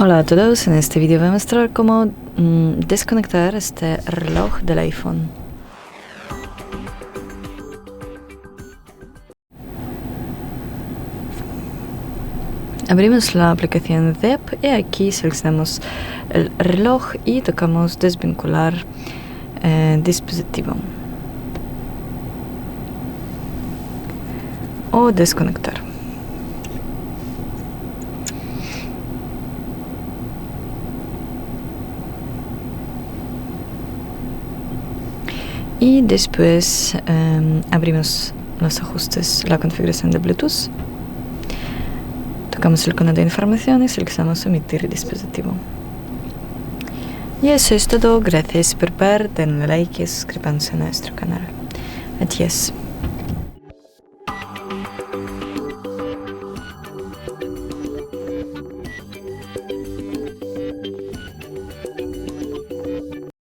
Hola a todos, en este vídeo voy a mostrar cómo desconectar este reloj del iPhone. Abrimos la aplicación Zep y aquí seleccionamos el reloj y tocamos desvincular dispositivo o desconectar. Y después abrimos los ajustes, la configuración de Bluetooth. Tocamos el icono de información y seleccionamos omitir dispositivo. Y eso es todo. Gracias por ver, denle like y suscríbanse a nuestro canal. Adiós.